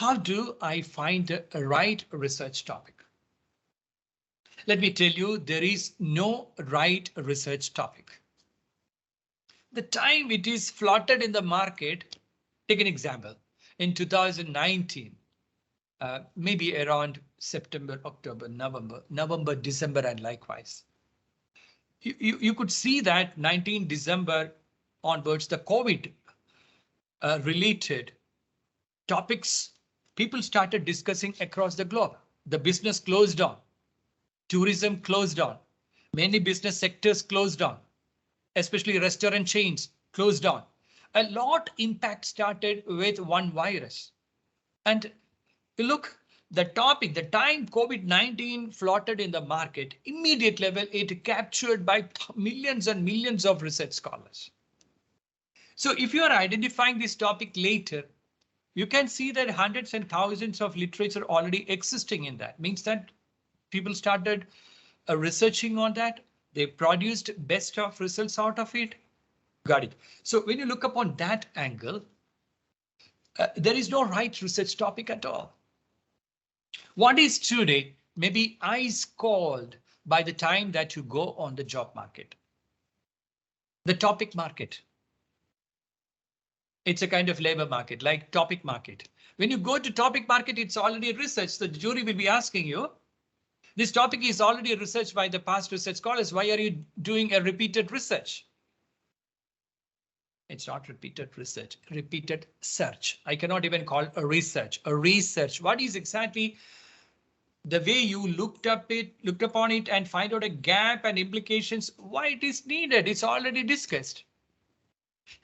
How do I find the right research topic? Let me tell you, there is no right research topic. The time it is floated in the market, take an example. In 2019, maybe around September, October, November, December, and likewise. You could see that 19 December onwards, the COVID related topics people started discussing across the globe. The business closed down. Tourism closed down. Many business sectors closed down, especially restaurant chains closed down. A lot impact started with one virus. And look, the topic, the time COVID-19 floated in the market, immediate level, it captured by millions and millions of research scholars. So if you are identifying this topic later, you can see that hundreds and thousands of literature already existing in that. Means that people started researching on that. They produced best of results out of it. Got it. So when you look upon that angle, there is no right research topic at all. What is today may be ice cold by the time that you go on the job market. The topic market. It's a kind of labor market, like topic market. When you go to topic market, it's already researched. The jury will be asking you, this topic is already researched by the past research scholars. Why are you doing a repeated research? It's not repeated research, repeated search. I cannot even call a research. A research. What is exactly the way you looked upon it and find out a gap and implications, why it is needed? It's already discussed.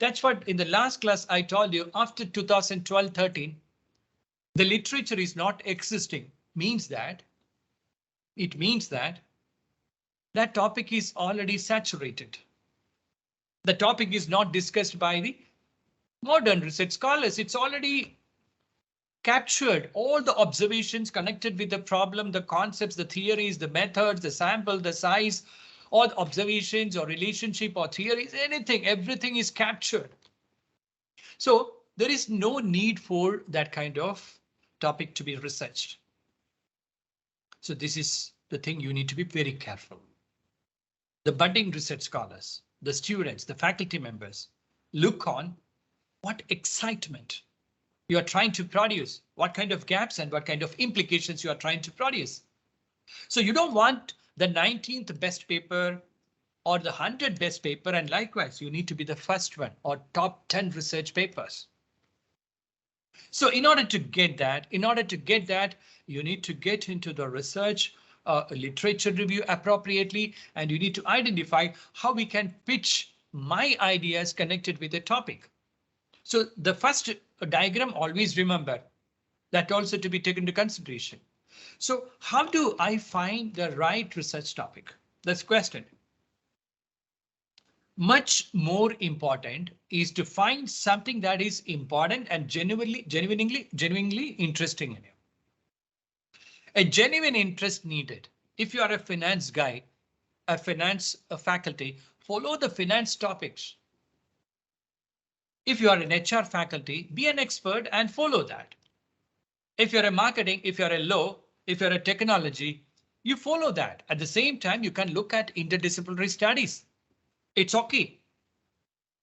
That's what in the last class I told you, after 2012-13, the literature is not existing. It means that that topic is already saturated. The topic is not discussed by the modern research scholars. It's already captured all the observations connected with the problem, the concepts, the theories, the methods, the sample, the size, or the observations or relationship or theories, anything, everything is captured. So there is no need for that kind of topic to be researched. So this is the thing you need to be very careful. The budding research scholars, the students, the faculty members, look on what excitement you are trying to produce, what kind of gaps and what kind of implications you are trying to produce. So you don't want the 19th best paper or the 100th best paper, and likewise, you need to be the first one or top 10 research papers. So in order to get that, you need to get into the research literature review appropriately, and you need to identify how we can pitch my ideas connected with the topic. So the first diagram, always remember that also to be taken into consideration. So how do I find the right research topic? That's the question. Much more important is to find something that is important and genuinely interesting in you. A genuine interest needed. If you are a finance guy, a faculty, follow the finance topics. If you are an HR faculty, be an expert and follow that. If you're a marketing, if you're a law, if you're a technology, you follow that. At the same time, you can look at interdisciplinary studies. It's okay.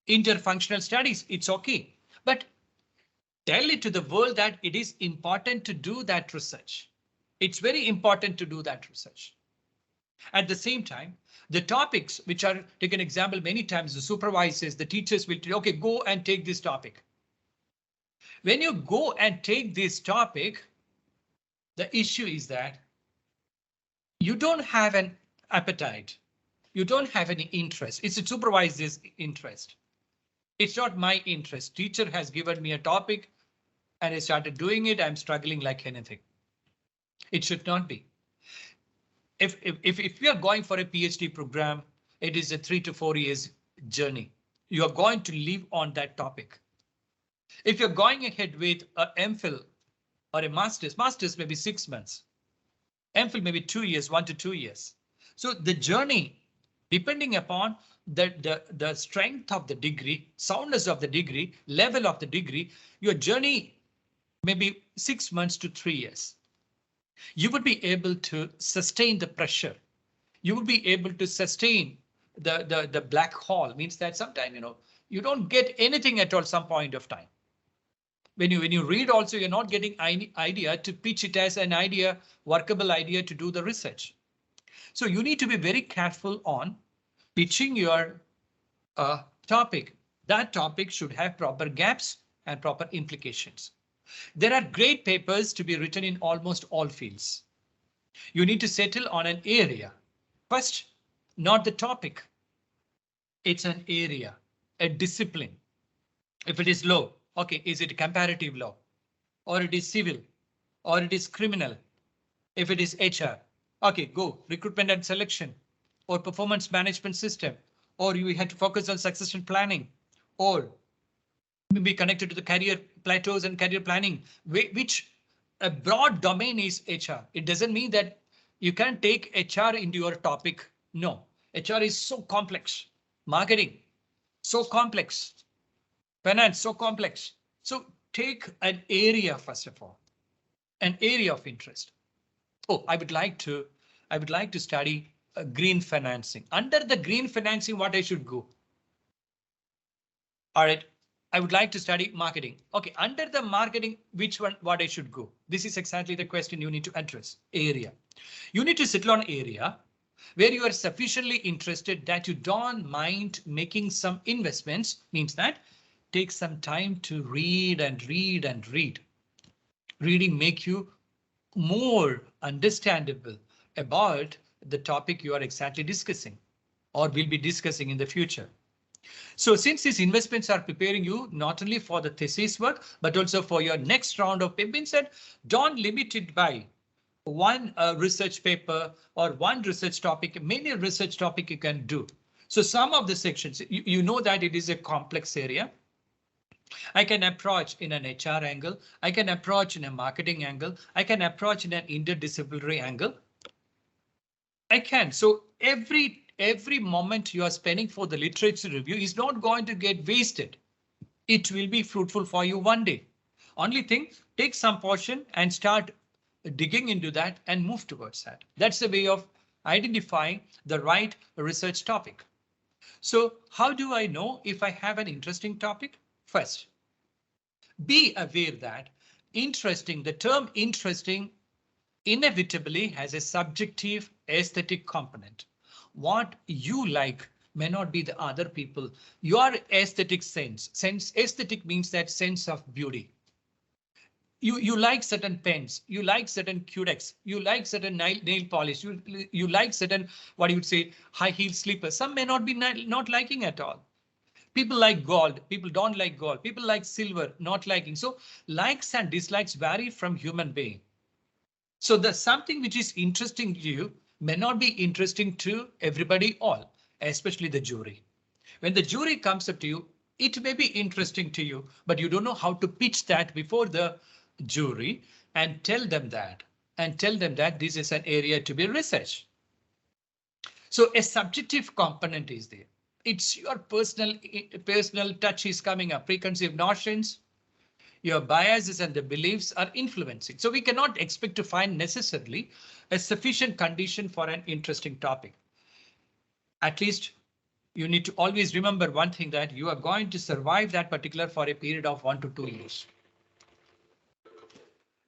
Interfunctional studies, it's okay. But tell it to the world that it is important to do that research. It's very important to do that research. At the same time, the topics which are, take an example, many times the supervisors, the teachers will tell, okay, go and take this topic. When you go and take this topic, the issue is that you don't have an appetite. You don't have any interest. It's a supervisor's interest. It's not my interest. Teacher has given me a topic and I started doing it. I'm struggling like anything. It should not be. If we are going for a PhD program, it is a 3 to 4 years journey. You are going to live on that topic. If you're going ahead with a MPhil or a master's may be 6 months. MPhil maybe 2 years, 1 to 2 years. So the journey, depending upon the strength of the degree, soundness of the degree, level of the degree, your journey maybe 6 months to 3 years, you would be able to sustain the pressure. You would be able to sustain the black hole. Means that sometimes, you don't get anything at all some point of time. When you read also, you're not getting any idea to pitch it as an idea, workable idea to do the research. So you need to be very careful on pitching your topic. That topic should have proper gaps and proper implications. There are great papers to be written in almost all fields. You need to settle on an area. First, not the topic. It's an area, a discipline. If it is law, okay, is it comparative law? Or it is civil? Or it is criminal? If it is HR, okay, go recruitment and selection, or performance management system, or you have to focus on succession planning, or be connected to the career plateaus and career planning, which a broad domain is HR. It doesn't mean that you can take HR into your topic. No, HR is so complex. Marketing, so complex. Finance, so complex. So take an area, first of all, an area of interest. Oh, I would like to study green financing. Under the green financing, what I should go? All right. I would like to study marketing. Okay, under the marketing, which one, what I should go? This is exactly the question you need to address. Area. You need to settle on area where you are sufficiently interested that you don't mind making some investments. Means that take some time to read and read and read. Reading make you more understandable about the topic you are exactly discussing or will be discussing in the future. So since these investments are preparing you not only for the thesis work, but also for your next round of papers, said, don't limit it by one research paper or one research topic. Many research topic you can do. So some of the sections, you know that it is a complex area. I can approach in an HR angle. I can approach in a marketing angle. I can approach in an interdisciplinary angle. I can. So every moment you are spending for the literature review is not going to get wasted. It will be fruitful for you one day. Only thing, take some portion and start digging into that and move towards that. That's the way of identifying the right research topic. So how do I know if I have an interesting topic? First, be aware that the term interesting inevitably has a subjective aesthetic component. What you like may not be the other people. Your aesthetic sense aesthetic means that sense of beauty. You like certain pens, you like certain Cutex, you like certain nail polish, you like certain, what you would say, high heel slippers. Some may not be not liking at all. People like gold, people don't like gold, people like silver, not liking. So likes and dislikes vary from human being. So the something which is interesting to you may not be interesting to everybody all, especially the jury. When the jury comes up to you, it may be interesting to you, but you don't know how to pitch that before the jury and tell them that this is an area to be researched. So a subjective component is there. It's your personal touch is coming up, preconceived notions, your biases and the beliefs are influencing. So we cannot expect to find necessarily a sufficient condition for an interesting topic. At least you need to always remember one thing, that you are going to survive that particular for a period of 1 to 2 years.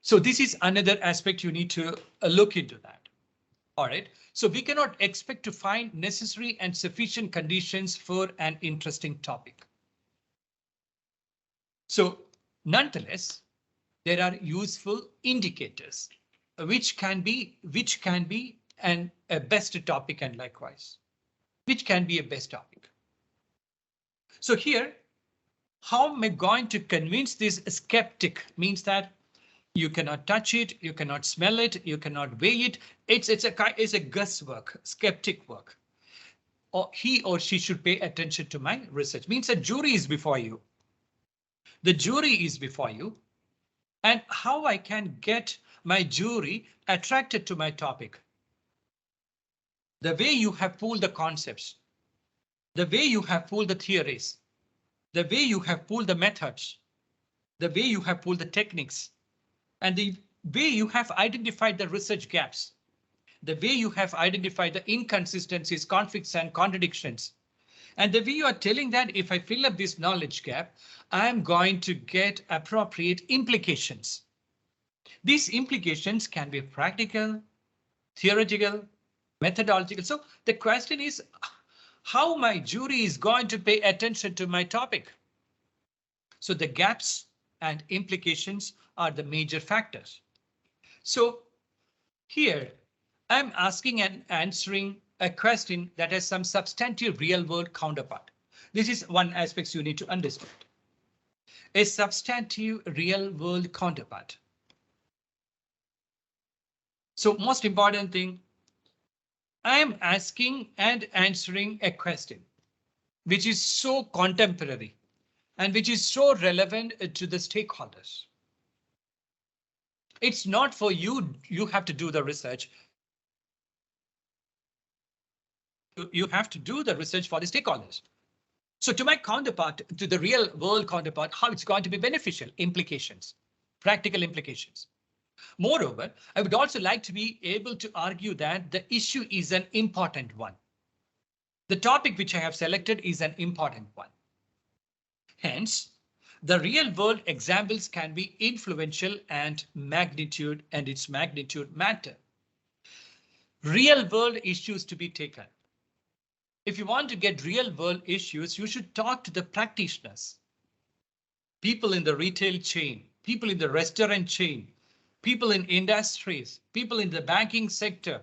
So this is another aspect you need to look into that. All right. So we cannot expect to find necessary and sufficient conditions for an interesting topic. So nonetheless, there are useful indicators which can be a best topic, and likewise, which can be a best topic. So here, how am I going to convince this skeptic? Means that you cannot touch it, you cannot smell it, you cannot weigh it. It's a guesswork, skeptic work. Or he or she should pay attention to my research. Means a jury is before you. The jury is before you, and how I can get my jury attracted to my topic. The way you have pulled the concepts, the way you have pulled the theories, the way you have pulled the methods, the way you have pulled the techniques, And the way you have identified the research gaps, the way you have identified the inconsistencies, conflicts and contradictions, and the way you are telling that if I fill up this knowledge gap, I'm going to get appropriate implications. These implications can be practical, theoretical, methodological. So the question is how my jury is going to pay attention to my topic. So the gaps and implications are the major factors. So here I'm asking and answering a question that has some substantive real world counterpart. This is one aspect you need to understand. A substantive real world counterpart. So most important thing, I am asking and answering a question which is so contemporary and which is so relevant to the stakeholders. It's not for you, you have to do the research. You have to do the research for the stakeholders. So to my counterpart, to the real world counterpart, how it's going to be beneficial, implications, practical implications. Moreover, I would also like to be able to argue that the issue is an important one. The topic which I have selected is an important one. Hence, the real world examples can be influential and its magnitude matter. Real world issues to be taken. If you want to get real world issues, you should talk to the practitioners. People in the retail chain, people in the restaurant chain, people in industries, people in the banking sector,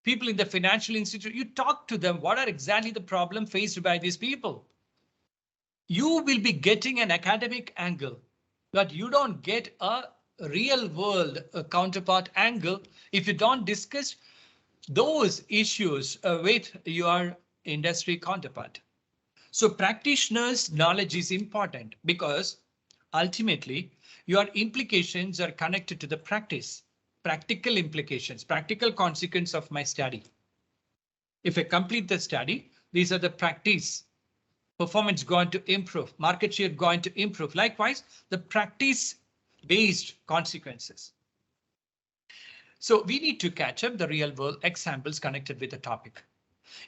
people in the financial institute. You talk to them. What are exactly the problem faced by these people? You will be getting an academic angle, but you don't get a real world counterpart angle if you don't discuss those issues with your industry counterpart. So practitioners' knowledge is important because ultimately your implications are connected to the practice, practical implications, practical consequence of my study. If I complete the study, these are the practice. Performance going to improve, market share going to improve. Likewise, the practice based consequences. So we need to catch up the real world examples connected with the topic.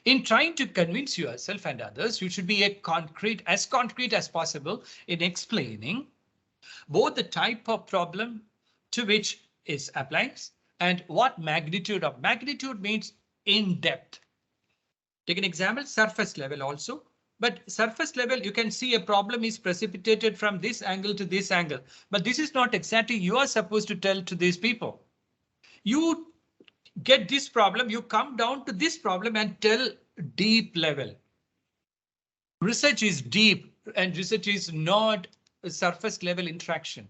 In trying to convince yourself and others, you should be as concrete as possible in explaining both the type of problem to which it applies and what magnitude of. Magnitude means in depth. Take an example, surface level also. But surface level, you can see a problem is precipitated from this angle to this angle. But this is not exactly you are supposed to tell to these people. You get this problem, you come down to this problem and tell deep level. Research is deep and research is not a surface level interaction.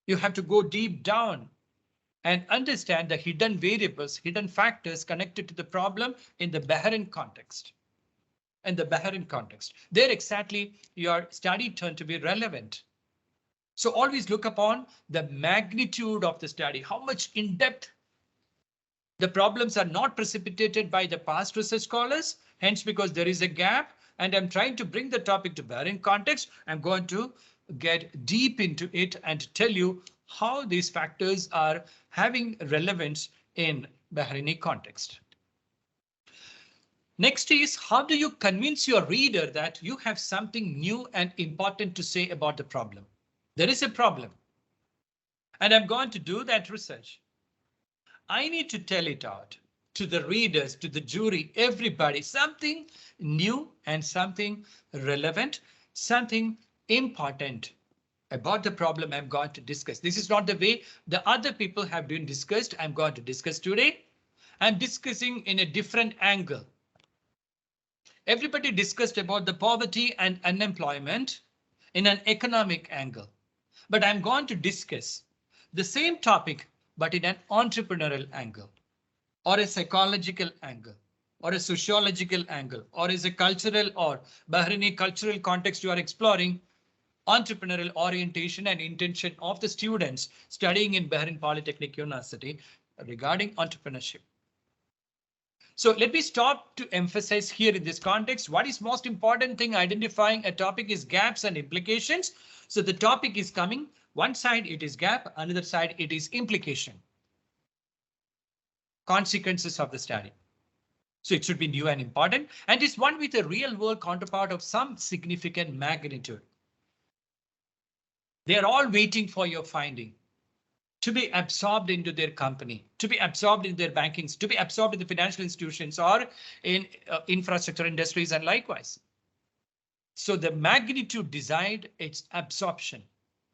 You have to go deep down and understand the hidden variables, hidden factors connected to the problem in the Bahrain context. In the Bahrain context, there exactly your study turned to be relevant. So always look upon the magnitude of the study, how much in depth the problems are not precipitated by the past research scholars. Hence, because there is a gap and I'm trying to bring the topic to Bahrain context, I'm going to get deep into it and tell you how these factors are having relevance in Bahraini context. Next is how do you convince your reader that you have something new and important to say about the problem? There is a problem and I'm going to do that research. I need to tell it out to the readers, to the jury, everybody, something new and something relevant, something important about the problem I'm going to discuss. This is not the way the other people have been discussed. I'm going to discuss today. I'm discussing in a different angle. Everybody discussed about the poverty and unemployment in an economic angle, but I'm going to discuss the same topic, but in an entrepreneurial angle, or a psychological angle, or a sociological angle, or is a cultural or Bahraini cultural context you are exploring, entrepreneurial orientation and intention of the students studying in Bahrain Polytechnic University regarding entrepreneurship. So let me stop to emphasize here in this context, what is most important thing identifying a topic is gaps and implications. So the topic is coming One side it is gap, another side it is implication. Consequences of the study. So it should be new and important, and is one with a real world counterpart of some significant magnitude. They are all waiting for your finding to be absorbed into their company, to be absorbed in their bankings, to be absorbed in the financial institutions or in infrastructure industries and likewise. So the magnitude desired its absorption.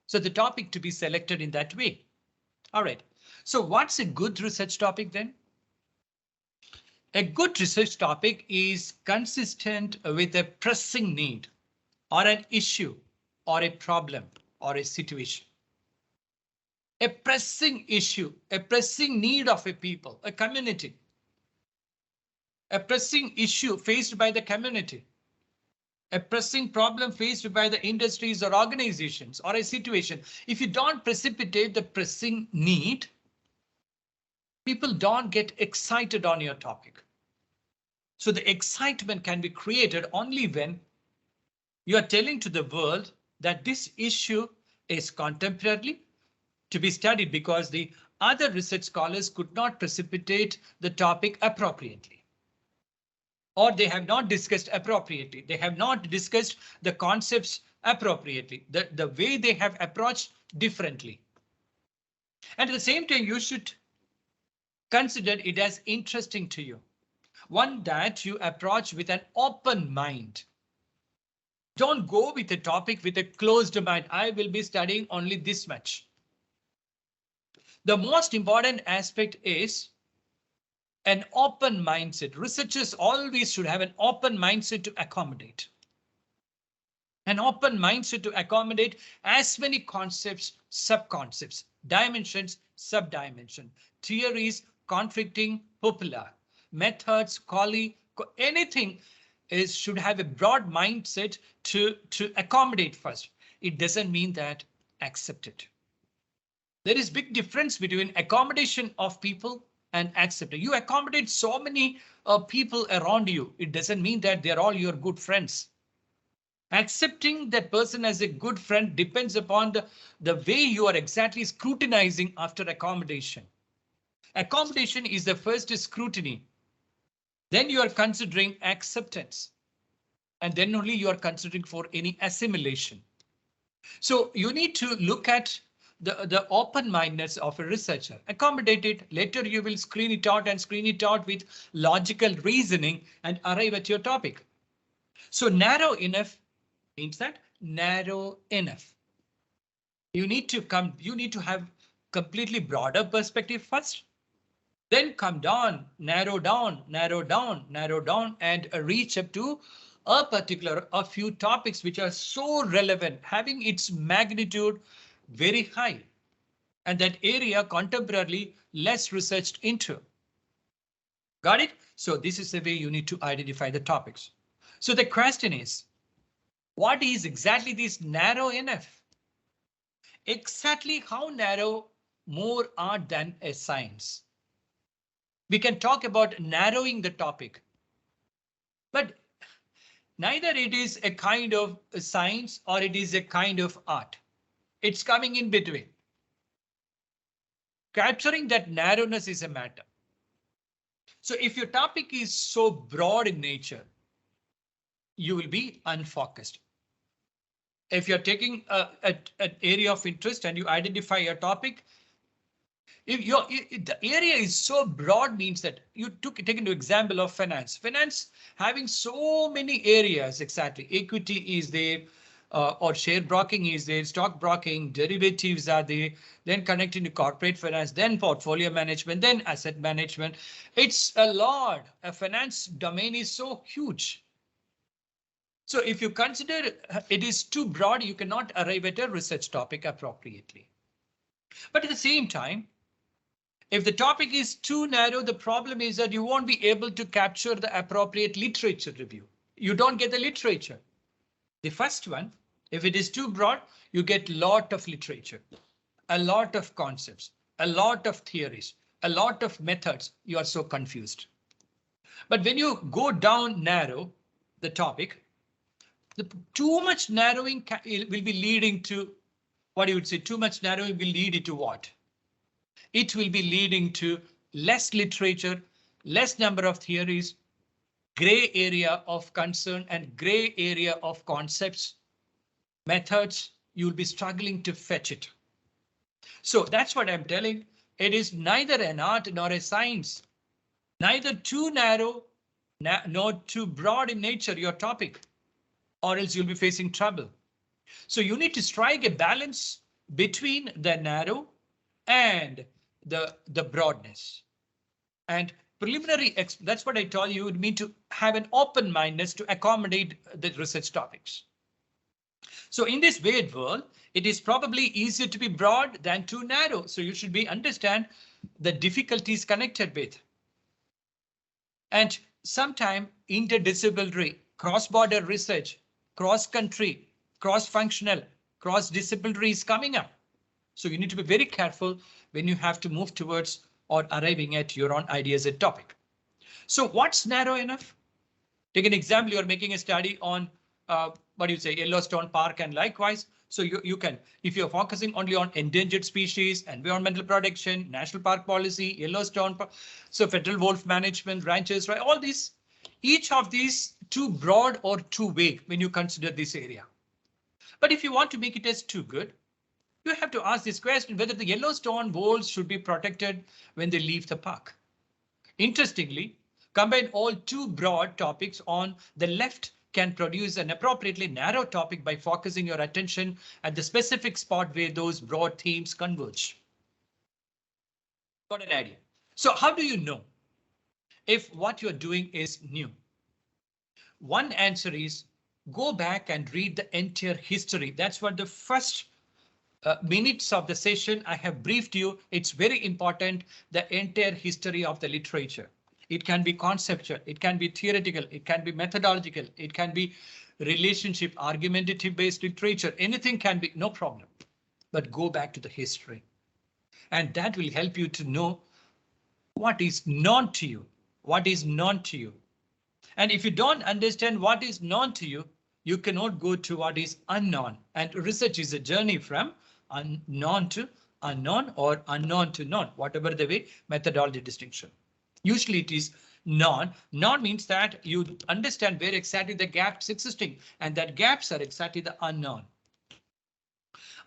So the topic to be selected in that way. All right. So what's a good research topic then? A good research topic is consistent with a pressing need or an issue or a problem or a situation. A pressing issue, a pressing need of a people, a community. A pressing issue faced by the community. A pressing problem faced by the industries or organizations or a situation. If you don't precipitate the pressing need, people don't get excited on your topic. So the excitement can be created only when you are telling to the world that this issue is contemporary to be studied because the other research scholars could not precipitate the topic appropriately. Or they have not discussed appropriately. They have not discussed the concepts appropriately. The way they have approached differently. And at the same time, you should consider it as interesting to you. One that you approach with an open mind. Don't go with a topic with a closed mind. I will be studying only this much. The most important aspect is an open mindset. Researchers always should have an open mindset to accommodate. An open mindset to accommodate as many concepts, sub-concepts, dimensions, sub-dimension, theories, conflicting, popular, methods, anything should have a broad mindset to accommodate first. It doesn't mean that accept it. There is big difference between accommodation of people and accepting. You accommodate so many people around you. It doesn't mean that they're all your good friends. Accepting that person as a good friend depends upon the way you are exactly scrutinizing after accommodation. Accommodation is the first scrutiny. Then you are considering acceptance. And then only you are considering for any assimilation. So you need to look at the open-mindedness of a researcher. Accommodate it. Later you will screen it out with logical reasoning and arrive at your topic. So narrow enough means that narrow enough. You need to have completely broader perspective first. Then come down, narrow down, and reach up to a few topics which are so relevant, having its magnitude very high, and that area contemporarily less researched into. Got it? So this is the way you need to identify the topics. So the question is, what is exactly this narrow enough? Exactly how narrow more art than a science? We can talk about narrowing the topic, but neither it is a kind of science or it is a kind of art. It's coming in between. Capturing that narrowness is a matter. So if your topic is so broad in nature, you will be unfocused. If you're taking an area of interest and you identify your topic, if the area is so broad means that you take into example of finance. Finance having so many areas, exactly. Equity is there, or share broking is there, stock broking, derivatives are there, then connecting to corporate finance, then portfolio management, then asset management. It's a lot. A finance domain is so huge. So if you consider it is too broad, you cannot arrive at a research topic appropriately. But at the same time, if the topic is too narrow, the problem is that you won't be able to capture the appropriate literature review. You don't get the literature. The first one, if it is too broad, you get a lot of literature, a lot of concepts, a lot of theories, a lot of methods. You are so confused. But when you go down narrow, the topic, too much narrowing will be leading to what you would say, too much narrowing will lead it to what? It will be leading to less literature, less number of theories, gray area of concern and gray area of concepts, methods. You'll be struggling to fetch it. So that's what I'm telling. It is neither an art nor a science, neither too narrow nor too broad in nature, your topic, or else you'll be facing trouble. So you need to strike a balance between the narrow and the broadness. And preliminary, that's what I told you, would mean to have an open mindedness to accommodate the research topics. So in this weird world, it is probably easier to be broad than too narrow. So you should be understand the difficulties connected with. And sometime interdisciplinary, cross-border research, cross-country, cross-functional, cross-disciplinary is coming up. So you need to be very careful when you have to move towards or arriving at your own ideas and topic. So what's narrow enough? Take an example, you're making a study on what do you say, Yellowstone Park and likewise. So you can, if you're focusing only on endangered species, environmental protection, national park policy, Yellowstone, so federal wolf management, ranches, right? All these, each of these too broad or too vague when you consider this area. But if you want to make it as too good, you have to ask this question whether the Yellowstone wolves should be protected when they leave the park. Interestingly, combine all too broad topics on the left can produce an appropriately narrow topic by focusing your attention at the specific spot where those broad themes converge. Got an idea? So how do you know if what you're doing is new? One answer is go back and read the entire history. That's what the first minutes of the session I have briefed you. It's very important, the entire history of the literature. It can be conceptual, it can be theoretical, it can be methodological, it can be relationship, argumentative based literature, anything can be, no problem. But go back to the history. And that will help you to know what is known to you, what is known to you. And if you don't understand what is known to you, you cannot go to what is unknown. And research is a journey from unknown to unknown or unknown to known, whatever the way methodology distinction. Usually it is known. Known means that you understand where exactly the gaps existing, and that gaps are exactly the unknown.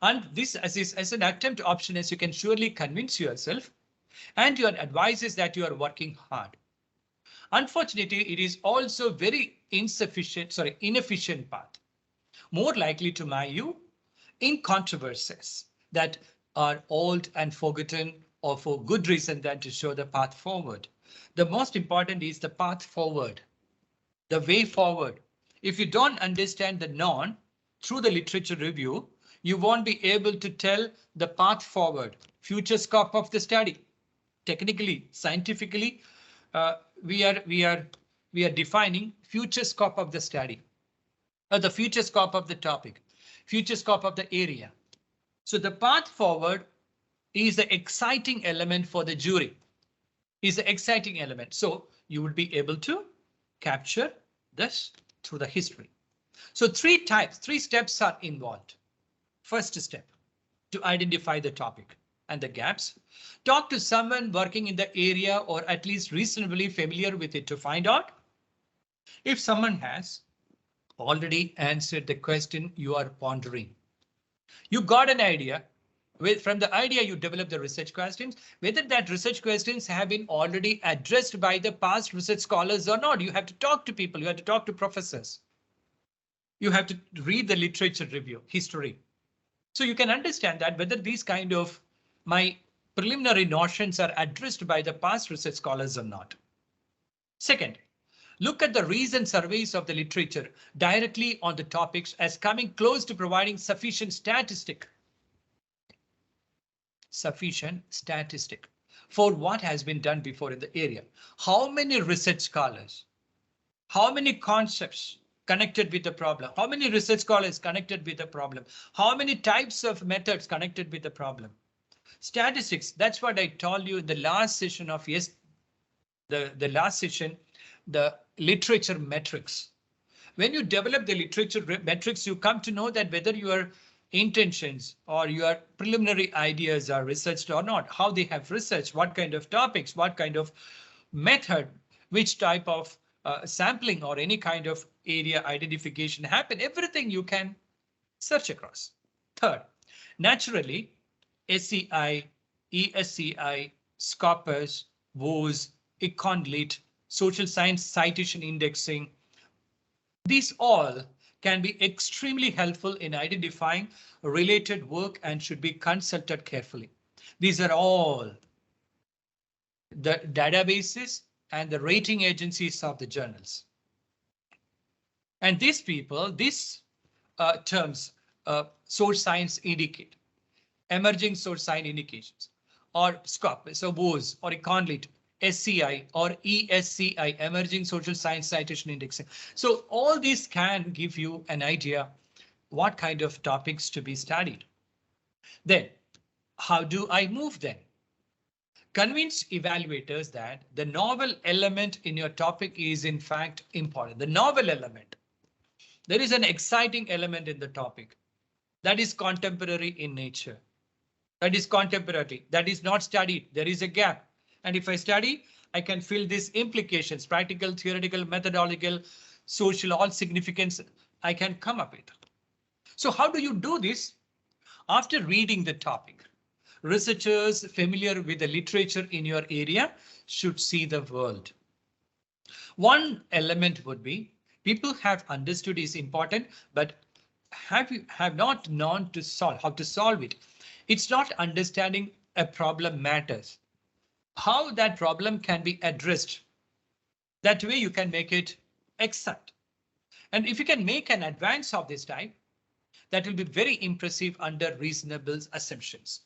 And this as an attempt option, as you can surely convince yourself, and your advice is that you are working hard. Unfortunately, it is also very inefficient path, more likely to mire you in controversies that are old and forgotten, or for good reason than to show the path forward. The most important is the path forward, the way forward. If you don't understand the known through the literature review, you won't be able to tell the path forward, future scope of the study. Technically, scientifically, we are defining future scope of the study, or the future scope of the topic, future scope of the area. So the path forward is the exciting element for the jury, is the exciting element. So you will be able to capture this through the history. So three steps are involved. First step, to identify the topic and the gaps. Talk to someone working in the area or at least reasonably familiar with it to find out if someone has already answered the question you are pondering. You got an idea. From the idea you develop the research questions, whether that research questions have been already addressed by the past research scholars or not. You have to talk to people, you have to talk to professors. You have to read the literature review, history. So you can understand that whether these kind of my preliminary notions are addressed by the past research scholars or not. Second, look at the recent surveys of the literature directly on the topics as coming close to providing sufficient statistic for what has been done before in the area. How many research scholars, how many concepts connected with the problem, how many research scholars connected with the problem, how many types of methods connected with the problem. Statistics, that's what I told you in the last session of the last session, the literature metrics. When you develop the literature metrics, you come to know that whether you are intentions or your preliminary ideas are researched or not, how they have researched, what kind of topics, what kind of method, which type of sampling or any kind of area identification happen, everything you can search across. Third, naturally, SCI, ESCI, Scopus, WOS, EconLit, social science citation indexing, these all can be extremely helpful in identifying related work and should be consulted carefully. These are all the databases and the rating agencies of the journals. And these people, these terms, source science indicate, emerging source science indications, or SCOP, so WOS or EconLit, SCI or ESCI, emerging social science citation indexing. So all these can give you an idea what kind of topics to be studied. Then how do I move then? Convince evaluators that the novel element in your topic is in fact important. The novel element. There is an exciting element in the topic that is contemporary in nature. That is contemporary, that is not studied. There is a gap. And if I study, I can fill these implications, practical, theoretical, methodological, social, all significance I can come up with. So how do you do this? After reading the topic, researchers familiar with the literature in your area should see the world. One element would be people have understood is important, but have not known to solve how to solve it. It's not understanding a problem matters. How that problem can be addressed. That way you can make it excellent. And if you can make an advance of this type, that will be very impressive under reasonable assumptions.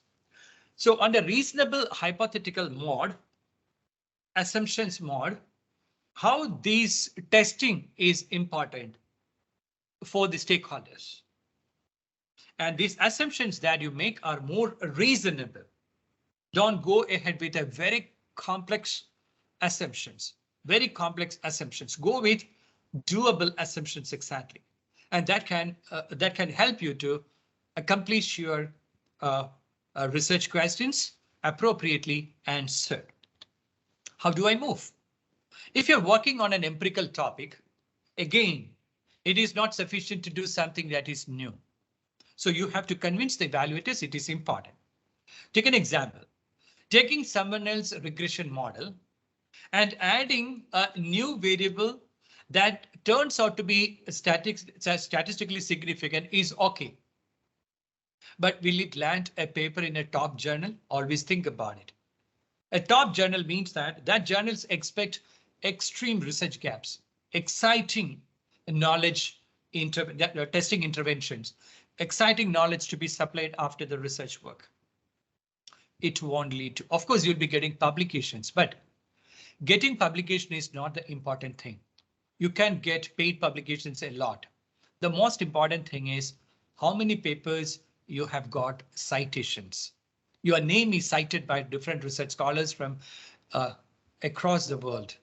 So under reasonable hypothetical mode, assumptions mode, how this testing is important for the stakeholders. And these assumptions that you make are more reasonable. Don't go ahead with a very complex assumptions, very complex assumptions. Go with doable assumptions exactly. And that can help you to accomplish your research questions appropriately answered. How do I move? If you're working on an empirical topic, again, it is not sufficient to do something that is new. So you have to convince the evaluators it is important. Take an example. Taking someone else's regression model and adding a new variable that turns out to be statistically significant is OK. But will it land a paper in a top journal? Always think about it. A top journal means that journals expect extreme research gaps, exciting knowledge, testing interventions, exciting knowledge to be supplied after the research work. It won't lead to, of course, you'll be getting publications, but getting publication is not the important thing. You can get paid publications a lot. The most important thing is how many papers you have got citations. Your name is cited by different research scholars from across the world.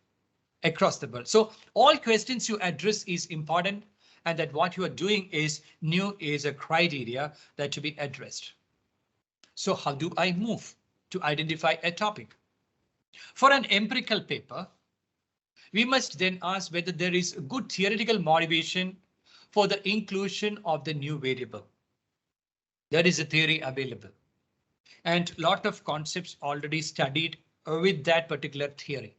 So all questions you address is important, and that what you are doing is new is a criteria that to be addressed. So how do I move to identify a topic? For an empirical paper, we must then ask whether there is good theoretical motivation for the inclusion of the new variable. There is a theory available, and a lot of concepts already studied with that particular theory.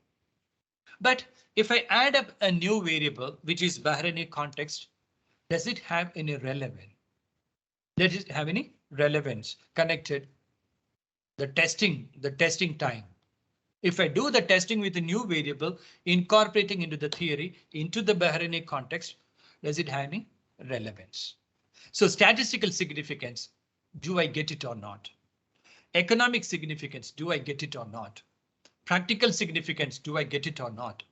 But if I add up a new variable, which is Bahraini context, does it have any relevance? Does it have any relevance connected? The testing time. If I do the testing with a new variable, incorporating into the theory, into the Bahraini context, does it have any relevance? So statistical significance, do I get it or not? Economic significance, do I get it or not? Practical significance, do I get it or not?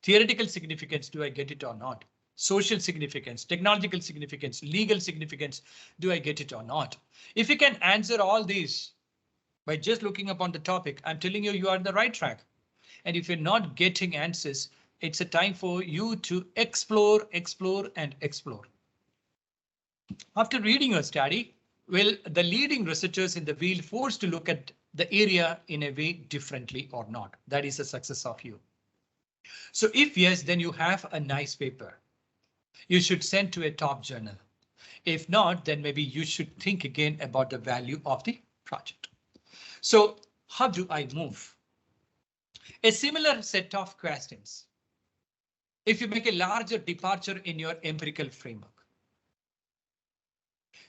Theoretical significance, do I get it or not? Social significance, technological significance, legal significance, do I get it or not? If you can answer all these by just looking upon the topic, I'm telling you, you are on the right track. And if you're not getting answers, it's a time for you to explore, explore, and explore. After reading your study, will the leading researchers in the field forced to look at the area in a way differently or not? That is the success of you. So if yes, then you have a nice paper. You should send to a top journal. If not, then maybe you should think again about the value of the project. So how do I move? A similar set of questions. If you make a larger departure in your empirical framework.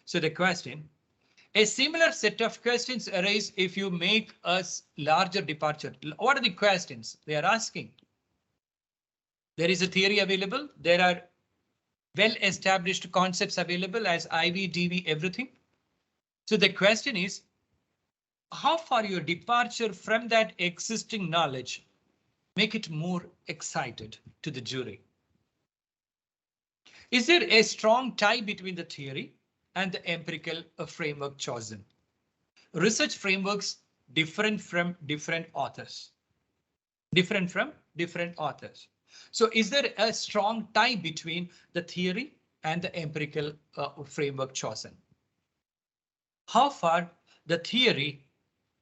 So the question, a similar set of questions arise if you make a larger departure. What are the questions they are asking? There is a theory available. There are well-established concepts available as IV, DV, everything. So the question is, how far your departure from that existing knowledge make it more excited to the jury? Is there a strong tie between the theory and the empirical framework chosen? Research frameworks different from different authors. So is there a strong tie between the theory and the empirical framework chosen? How far the theory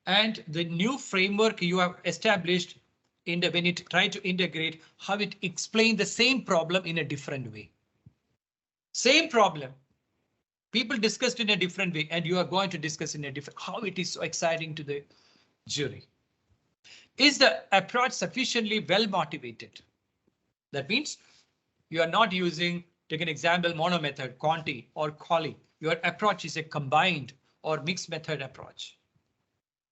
and the new framework you have established in when it try to integrate, how it explain the same problem in a different way. Same problem. People discussed in a different way, and you are going to discuss in a different, how it is so exciting to the jury. Is the approach sufficiently well motivated? That means you are not using, take an example, mono method, quanti or quali. Your approach is a combined or mixed method approach.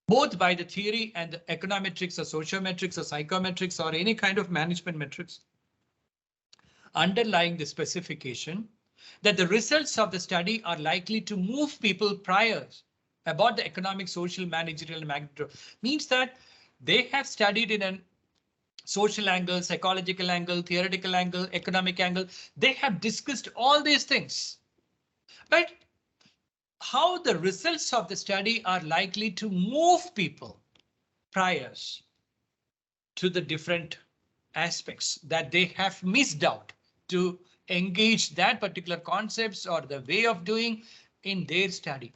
Both by the theory and the econometrics or sociometrics or psychometrics or any kind of management metrics. Underlying the specification that the results of the study are likely to move people prior about the economic, social, managerial magnitude means that they have studied in a social angle, psychological angle, theoretical angle, economic angle. They have discussed all these things. But how the results of the study are likely to move people prior to the different aspects that they have missed out to engage that particular concepts or the way of doing in their study,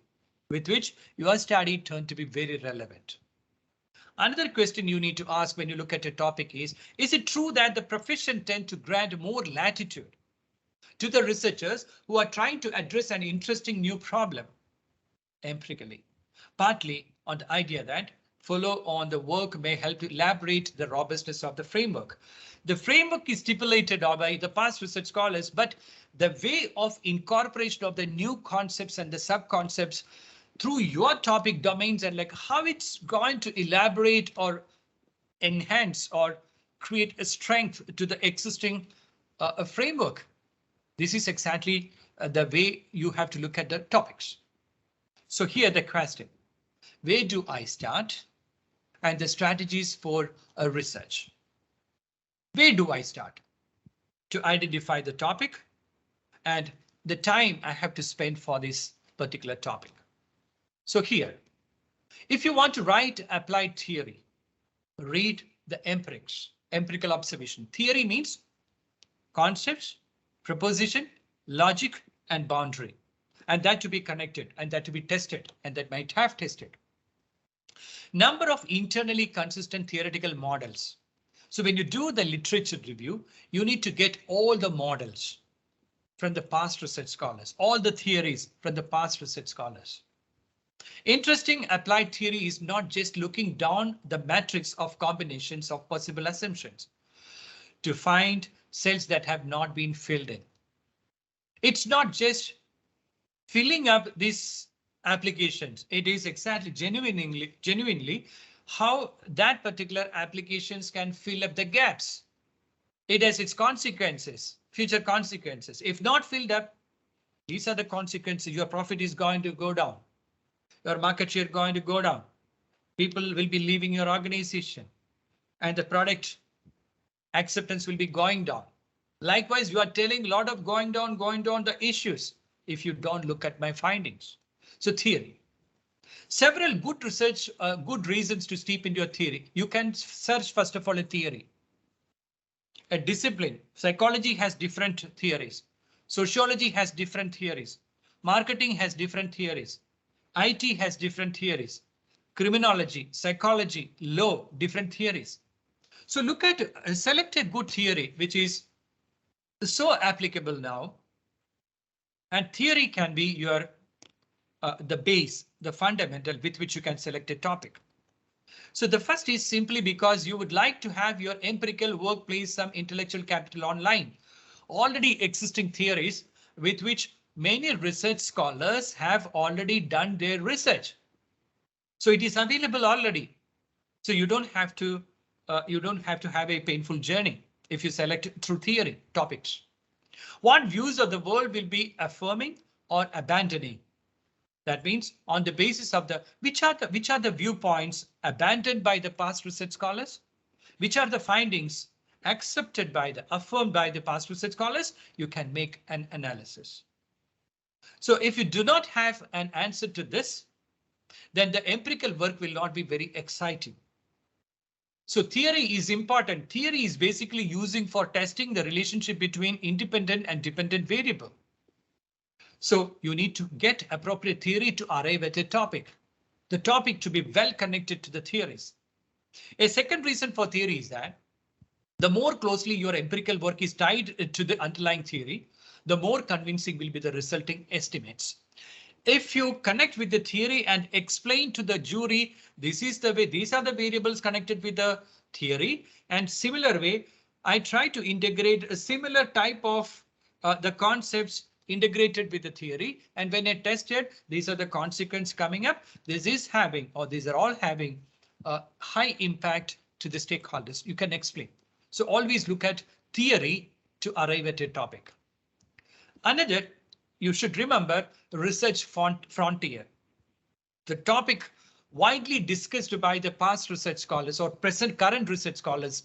with which your study turned to be very relevant. Another question you need to ask when you look at a topic is it true that the profession tend to grant more latitude to the researchers who are trying to address an interesting new problem empirically, partly on the idea that follow on the work may help to elaborate the robustness of the framework. The framework is stipulated by the past research scholars, but the way of incorporation of the new concepts and the sub-concepts through your topic domains and like how it's going to elaborate or enhance or create a strength to the existing framework. This is exactly the way you have to look at the topics. So here the question, where do I start? And the strategies for a research. Where do I start? To identify the topic and the time I have to spend for this particular topic. So here, if you want to write applied theory, read the empirics, empirical observation. Theory means concepts, proposition, logic, and boundary, and that to be connected and that to be tested and that might have tested. Number of internally consistent theoretical models. So when you do the literature review, you need to get all the models from the past research scholars, all the theories from the past research scholars. Interesting applied theory is not just looking down the matrix of combinations of possible assumptions to find cells that have not been filled in. It's not just filling up these applications. It is exactly genuinely how that particular applications can fill up the gaps. It has its consequences, future consequences. If not filled up, these are the consequences. Your profit is going to go down. Your market share going to go down. People will be leaving your organization and the product acceptance will be going down. Likewise, you are telling a lot of going down the issues if you don't look at my findings. So theory. Several good research, good reasons to steep into your theory. You can search first of all a theory. A discipline. Psychology has different theories. Sociology has different theories. Marketing has different theories. IT has different theories. Criminology, psychology, law, different theories. So look at select a good theory which is so applicable now. And theory can be your the base, the fundamental with which you can select a topic. So the first is simply because you would like to have your empirical workplace, some intellectual capital online. Already existing theories with which many research scholars have already done their research. So it is available already. So you don't have to have a painful journey if you select through theory topics. What views of the world will be affirming or abandoning? That means on the basis of which are the viewpoints abandoned by the past research scholars? Which are the findings affirmed by the past research scholars? You can make an analysis. So if you do not have an answer to this, then the empirical work will not be very exciting. So theory is important. Theory is basically using for testing the relationship between independent and dependent variable. So you need to get appropriate theory to arrive at a topic. The topic to be well connected to the theories. A second reason for theory is that the more closely your empirical work is tied to the underlying theory, the more convincing will be the resulting estimates. If you connect with the theory and explain to the jury, this is the way, these are the variables connected with the theory, and similar way, I try to integrate a similar type of the concepts integrated with the theory. And when I tested, these are the consequences coming up. This is having, or these are all having a high impact to the stakeholders. You can explain. So always look at theory to arrive at a topic. Another, you should remember research frontier. The topic widely discussed by the past research scholars or current research scholars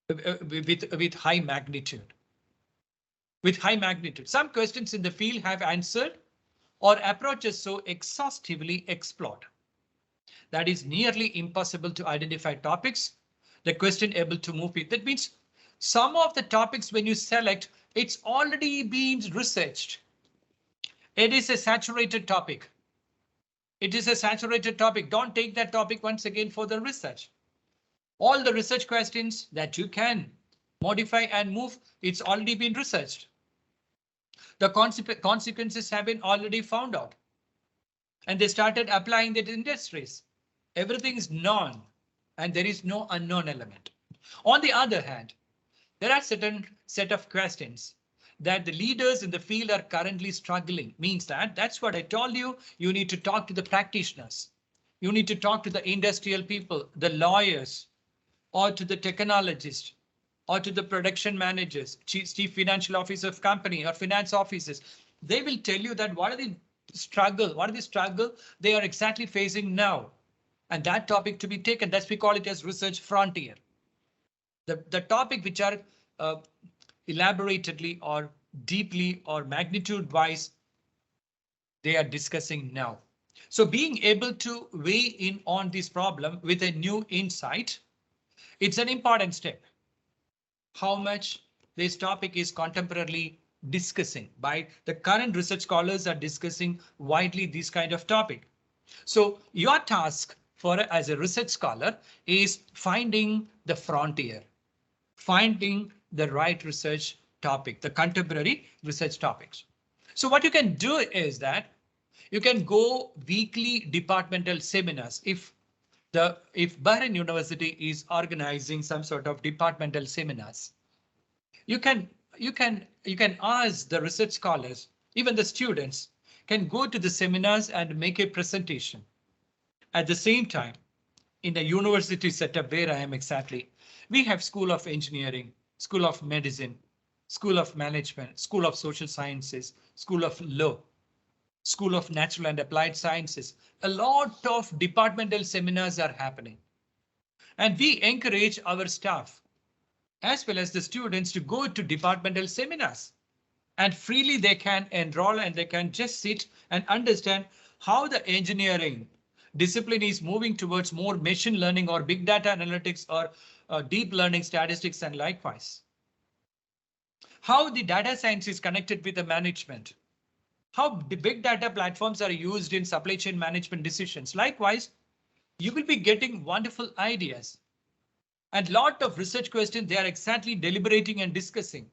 with high magnitude. With high magnitude, some questions in the field have answered or approaches so exhaustively explored that is nearly impossible to identify topics. The question able to move it. That means some of the topics when you select, it's already been researched. It is a saturated topic. It is a saturated topic. Don't take that topic once again for the research. All the research questions that you can modify and move, it's already been researched. The consequences have been already found out. And they started applying that in industries. Everything is known and there is no unknown element. On the other hand, there are certain set of questions that the leaders in the field are currently struggling. Means that's what I told you. You need to talk to the practitioners. You need to talk to the industrial people, the lawyers, or to the technologists, or to the production managers, chief financial officer of company or finance officers. They will tell you that what are the struggle they are exactly facing now. And that topic to be taken, that's we call it as research frontier. The topic which are elaboratedly or deeply or magnitude wise, they are discussing now. So being able to weigh in on this problem with a new insight, it's an important step. How much this topic is contemporarily discussing by the current research scholars are discussing widely this kind of topic. So your task as a research scholar is finding the frontier, finding the right research topic, the contemporary research topics. So what you can do is that you can go weekly departmental seminars. If Bahrain University is organizing some sort of departmental seminars, you can ask the research scholars, even the students can go to the seminars and make a presentation. At the same time, in the university setup where I am exactly, we have School of Engineering, School of Medicine, School of Management, School of Social Sciences, School of Law, School of Natural and Applied Sciences. A lot of departmental seminars are happening. And we encourage our staff as well as the students to go to departmental seminars. And freely they can enroll and they can just sit and understand how the engineering discipline is moving towards more machine learning or big data analytics or deep learning statistics and likewise. How the data science is connected with the management. how big data platforms are used in supply chain management decisions. Likewise, you will be getting wonderful ideas and lot of research questions they are exactly deliberating and discussing.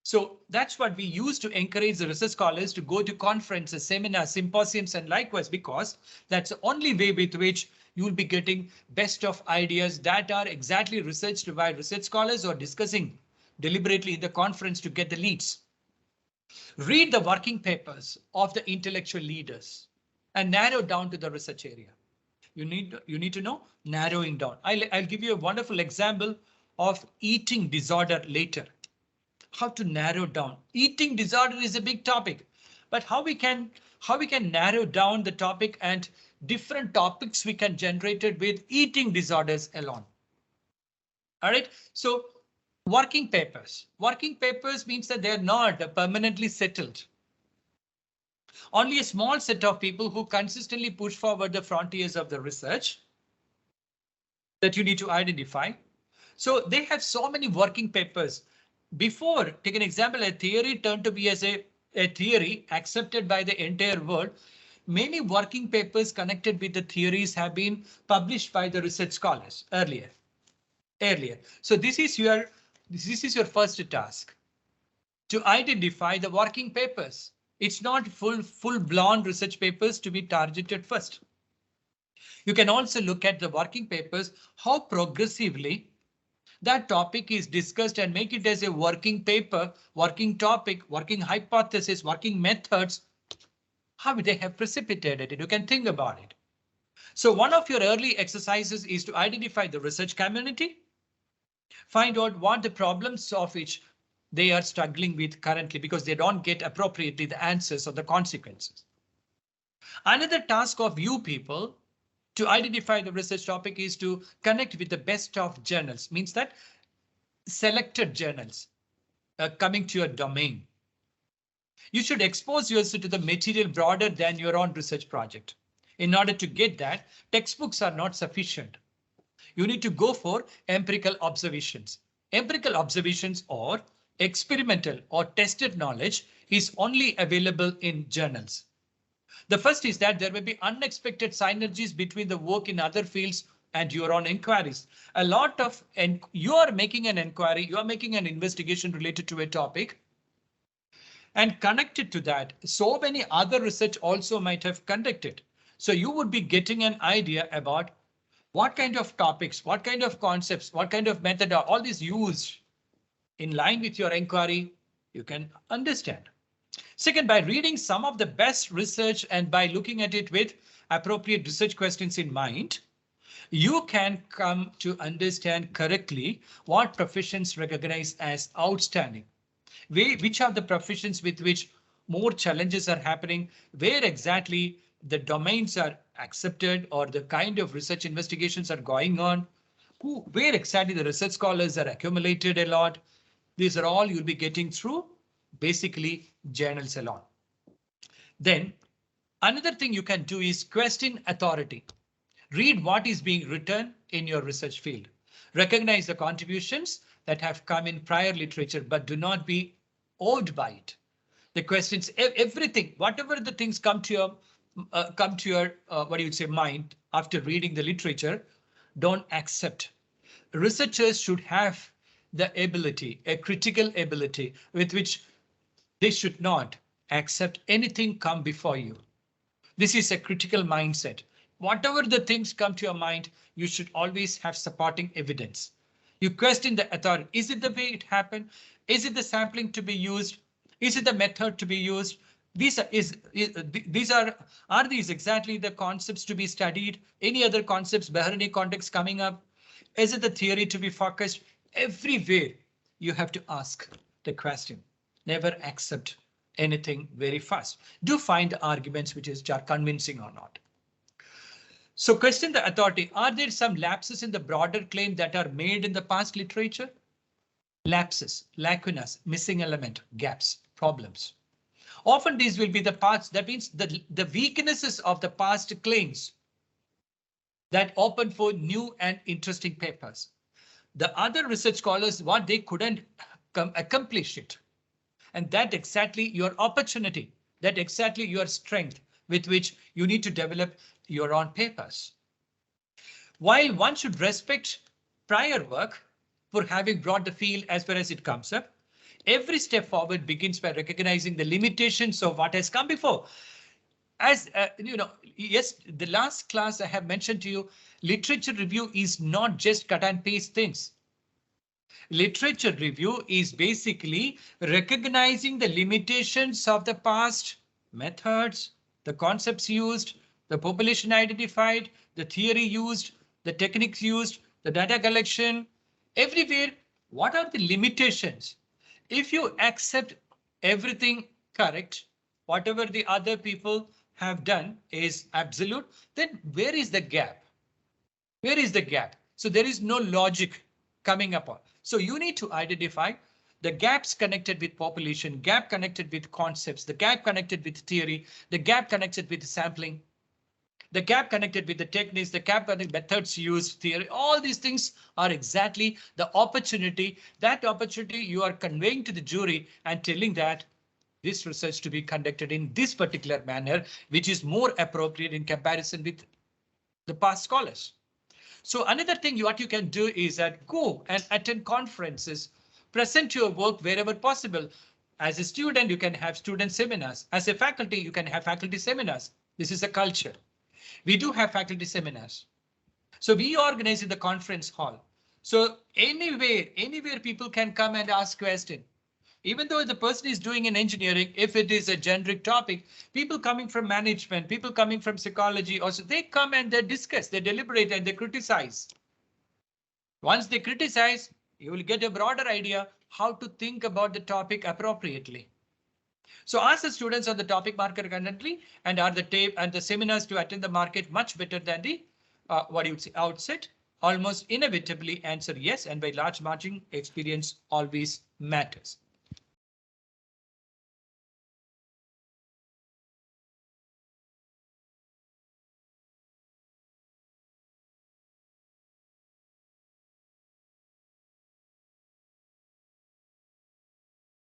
So that's what we use to encourage the research scholars to go to conferences, seminars, symposiums, and likewise, because that's the only way with which you will be getting best of ideas that are exactly researched by research scholars or discussing deliberately in the conference to get the leads. Read the working papers of the intellectual leaders and narrow down to the research area. You need to know narrowing down. I'll give you a wonderful example of eating disorder later. How to narrow down. Eating disorder is a big topic, but how we can narrow down the topic and different topics we can generate it with eating disorders alone. All right. So working papers means that they're not permanently settled. Only a small set of people who consistently push forward the frontiers of the research that you need to identify. So they have so many working papers. Before, take an example, a theory turned to be as a theory accepted by the entire world. Many working papers connected with the theories have been published by the research scholars earlier. So this is your first task, to identify the working papers. It's not full-blown research papers to be targeted first. You can also look at the working papers, how progressively that topic is discussed and make it as a working paper, working topic, working hypothesis, working methods, how they have precipitated it. You can think about it. So one of your early exercises is to identify the research community, find out what the problems of which they are struggling with currently because they don't get appropriately the answers or the consequences. Another task of you people to identify the research topic is to connect with the best of journals, means that selected journals coming to your domain. You should expose yourself to the material broader than your own research project. In order to get that, textbooks are not sufficient. You need to go for empirical observations. Empirical observations or experimental or tested knowledge is only available in journals. The first is that there may be unexpected synergies between the work in other fields and your own inquiries. A lot of, and you are making an inquiry, you are making an investigation related to a topic. And connected to that, so many other research also might have conducted. So you would be getting an idea about what kind of topics, what kind of concepts, what kind of method are all these used in line with your inquiry, you can understand. Second, by reading some of the best research and by looking at it with appropriate research questions in mind, you can come to understand correctly what professions recognize as outstanding. Which are the professions with which more challenges are happening, where exactly the domains are accepted or the kind of research investigations are going on, where exactly the research scholars are accumulated a lot. These are all you'll be getting through basically journals alone. Then another thing you can do is question authority. Read what is being written in your research field. Recognize the contributions that have come in prior literature, but do not be awed by it. The questions, everything, whatever the things come to your what do you say, mind after reading the literature, don't accept. Researchers should have the ability, a critical ability with which they should not accept anything come before you. This is a critical mindset. Whatever the things come to your mind, you should always have supporting evidence. You question the authority. Is it the way it happened? Is it the sampling to be used? Is it the method to be used? Are these exactly the concepts to be studied? Any other concepts, Bahraini context coming up? Is it the theory to be focused? Everywhere you have to ask the question. Never accept anything very fast. Do find the arguments which are convincing or not. So question the authority. Are there some lapses in the broader claim that are made in the past literature? Lapses, lacunas, missing element, gaps, problems. Often these will be the parts, that means the weaknesses of the past claims that open for new and interesting papers. The other research scholars, what they couldn't accomplish it. And that exactly your opportunity that exactly your strength with which you need to develop your own papers. While one should respect prior work for having brought the field as far as it comes up, every step forward begins by recognizing the limitations of what has come before. As yes, the last class I have mentioned to you, literature review is not just cut and paste things. Literature review is basically recognizing the limitations of the past, methods, the concepts used, the population identified, the theory used, the techniques used, the data collection, everywhere. What are the limitations? If you accept everything correct, whatever the other people have done is absolute, then where is the gap? Where is the gap? So there is no logic coming upon. So you need to identify the gaps connected with population, gap connected with concepts, the gap connected with theory, the gap connected with sampling, the gap connected with the techniques, the gap connected methods used, theory. All these things are exactly the opportunity. That opportunity you are conveying to the jury and telling that this research to be conducted in this particular manner, which is more appropriate in comparison with the past scholars. So another thing what you can do is that go and attend conferences, present your work wherever possible. As a student, you can have student seminars. As a faculty, you can have faculty seminars. This is a culture. We do have faculty seminars. So we organize in the conference hall. So anywhere people can come and ask questions. Even though the person is doing in engineering, if it is a generic topic, people coming from management, people coming from psychology, also they come and they discuss, they deliberate and they criticize. Once they criticize, you will get a broader idea how to think about the topic appropriately. So ask the students on the topic marker currently and are the tape and the seminars to attend the market much better than the what you would say outset. Almost inevitably answer yes, and by large margin experience always matters.